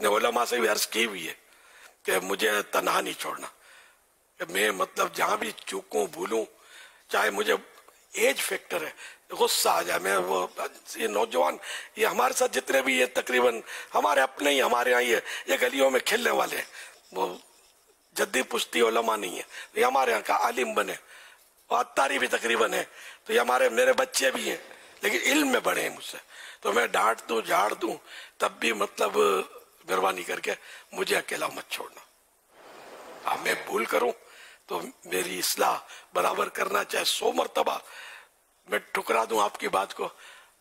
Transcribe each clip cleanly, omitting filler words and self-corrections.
ने उलमा से भी अर्ज की हुई है कि मुझे तन्हा नहीं छोड़ना, कि मैं मतलब जहाँ भी चूकूं भूलूं, चाहे मुझे एज फैक्टर है, गुस्सा आ जाए, मैं वो ये नौजवान ये हमारे साथ जितने भी ये तकरीबन हमारे अपने ही हमारे यहाँ ये गलियों में खेलने वाले हैं, वो जद्दी पुश्ती उलमा नहीं है, ये हमारे यहाँ का आलिम बने और अत्तारी भी तकरीबन है, तो ये हमारे मेरे बच्चे भी हैं, लेकिन इल्म में बड़े हैं मुझसे, तो मैं डांट दूं झाड़ दूं तब भी मतलब मेहरबानी करके मुझे अकेला मत छोड़ना। अब मैं भूल करूं तो मेरी इस्लाह बराबर करना, चाहे 100 मरतबा मैं ठुकरा दूं आपकी बात को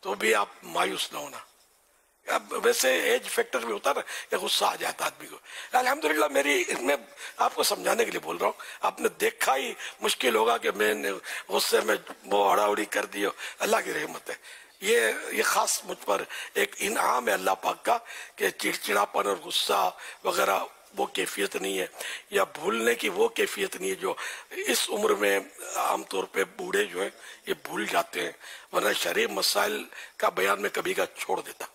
तो भी आप मायूस ना होना। अब वैसे एज फैक्टर भी होता है ना, या गुस्सा आ जाता आदमी को। अल्हम्दुलिल्लाह मेरी इसमें आपको समझाने के लिए बोल रहा हूँ, आपने देखा ही मुश्किल होगा कि मैंने गुस्से में वो अड़ाउड़ी कर दी हो, अल्लाह की रहमत है। ये खास मुझ पर एक इनाम है अल्लाह पाक का कि चिड़चिड़ापन और गुस्सा वगैरह वो कैफियत नहीं है, या भूलने की वो कैफियत नहीं है जो इस उम्र में आमतौर पे बूढ़े जो हैं ये भूल जाते हैं, वरना शरीफ मसाइल का बयान में कभी का छोड़ देता।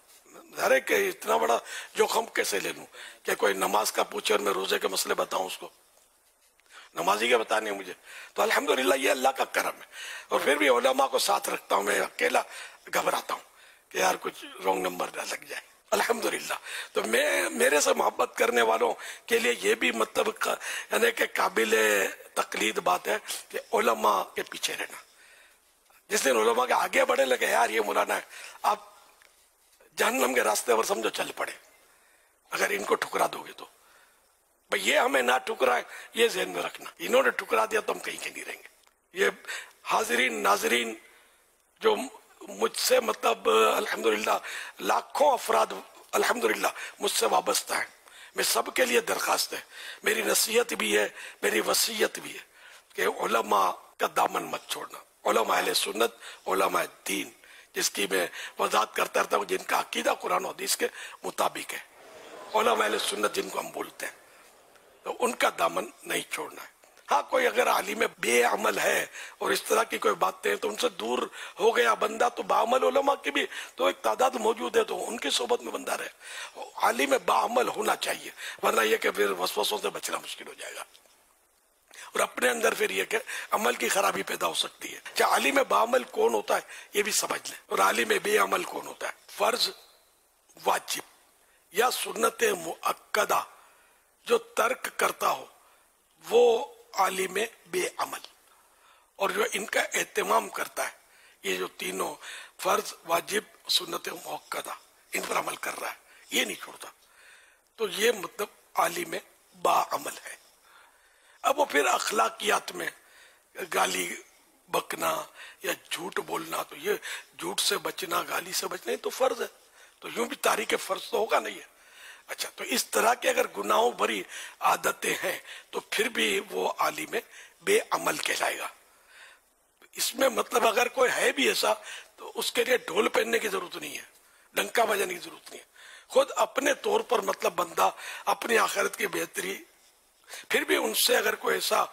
अरे कि इतना बड़ा जोखम कैसे ले लूं कि कोई नमाज का पूछे और मैं रोजे के मसले बताऊं उसको, नमाजी के बताने हैं मुझे। तो अल्हम्दुलिल्लाह ये अल्लाह का करम है, और फिर भी उलमा को साथ रखता हूँ, मैं अकेला घबराता हूँ कि यार कुछ रॉन्ग नंबर ना लग जाए। अल्हम्दुलिल्लाह तो मैं मेरे से मोहब्बत करने वालों के लिए ये भी मतलब यानी कि काबिल तकलीद बात है कि उलमा के पीछे रहना। जिस दिन उलमा के आगे बढ़े लगे यार ये मौलाना है, आप जहन्नम के रास्ते पर समझो चल पड़े अगर इनको ठुकरा दोगे तो। भाई ये हमें ना ठुकराए ये ज़हन में रखना, इन्होंने ठुकरा दिया तो हम कहीं के नहीं रहेंगे। ये हाजिरीन नाजरीन जो मुझसे मतलब अल्हम्दुलिल्लाह लाखों अफराद अल्हम्दुलिल्लाह मुझसे वाबस्ता है, मैं सबके लिए दरखास्त है, मेरी नसीहत भी है, मेरी वसीयत भी है कि उलमा का दामन मत छोड़ना। उलमा अहले सुन्नत, उलमा दीन, जिसकी मैं वजाहत करता रहता हूँ, जिनका अकीदा कुरान और हदीस के मुताबिक है, उलमा अहले सुन्नत जिनको हम बोलते हैं, तो उनका दामन नहीं छोड़ना है। हाँ कोई अगर आलिम बेअमल है और इस तरह की कोई बातें तो उनसे दूर हो गया बंदा, तो बाअमल उलमा की भी तो एक तादाद मौजूद है, तो उनकी सोबत में बंदा रहे। आलिम बाअमल होना चाहिए, वरना यह कि फिर वसवसों से बचना मुश्किल हो जाएगा और अपने अंदर फिर यह कि अमल की खराबी पैदा हो सकती है। क्या आलिम बाअमल कौन होता है ये भी समझ लें, और आलिम बेअमल कौन होता है। फर्ज, वाजिब या सुन्नत मुअक्कदा जो तर्क करता हो वो आलिम बेअमल, और जो इनका एहतमाम करता है, ये जो तीनों फर्ज, वाजिब, सुन्नत मुअक्कदा इन पर अमल कर रहा है, ये नहीं छोड़ता, तो ये मतलब आलिम बाअमल है। अब वो फिर अखलाकियात में गाली बकना या झूठ बोलना, तो ये झूठ से बचना, गाली से बचना, ये तो फर्ज है, तो यूं भी तारीख फर्ज तो होगा नहीं है। अच्छा, तो इस तरह के अगर गुनाहों भरी आदतें हैं तो फिर भी वो आलिम बेअमल कहलाएगा। इसमें मतलब अगर कोई है भी ऐसा तो उसके लिए ढोल पहनने की जरूरत नहीं है, डंका बजाने की जरूरत नहीं है, खुद अपने तौर पर मतलब बंदा अपनी आखिरत की बेहतरी, फिर भी उनसे अगर कोई ऐसा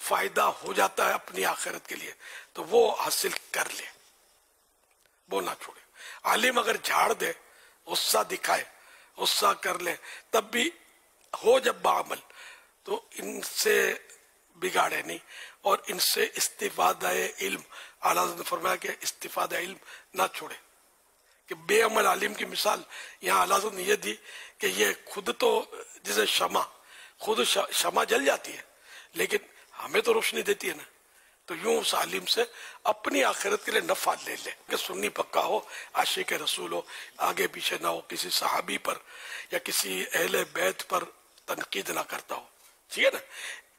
फायदा हो जाता है अपनी आखिरत के लिए तो वो हासिल कर ले, वो ना छोड़े। आलिम अगर झाड़ दे, गुस्सा दिखाए, गुस्सा कर ले, तब भी हो जब बाअमल, तो इनसे बिगाड़े नहीं, और इनसे इस्तिफादा इल्म, आला हज़रत ने फरमाया कि इस्तिफादा इल्म ना छोड़े। कि बेअमल आलिम की मिसाल यहाँ आला हज़रत ने यह दी कि ये खुद तो जैसे खुद शमा जल जाती है लेकिन हमें तो रोशनी देती है ना, तो यूं उस आलिम से अपनी आखिरत के लिए नफा ले ले कि सुन्नी पक्का हो, आशिक रसूल हो, आगे पीछे ना हो, किसी सहाबी पर या किसी अहले बैत पर तनकीद ना करता हो, ठीक है ना।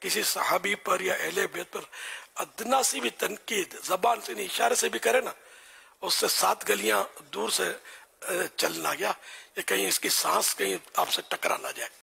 किसी सहाबी पर या अहले बैत पर अदना सी भी तनकीद जबान से नहीं इशारे से भी करे ना, उससे 7 गलियां दूर से चलना गया, या कहीं इसकी सांस कहीं आपसे टकरा ना जाए।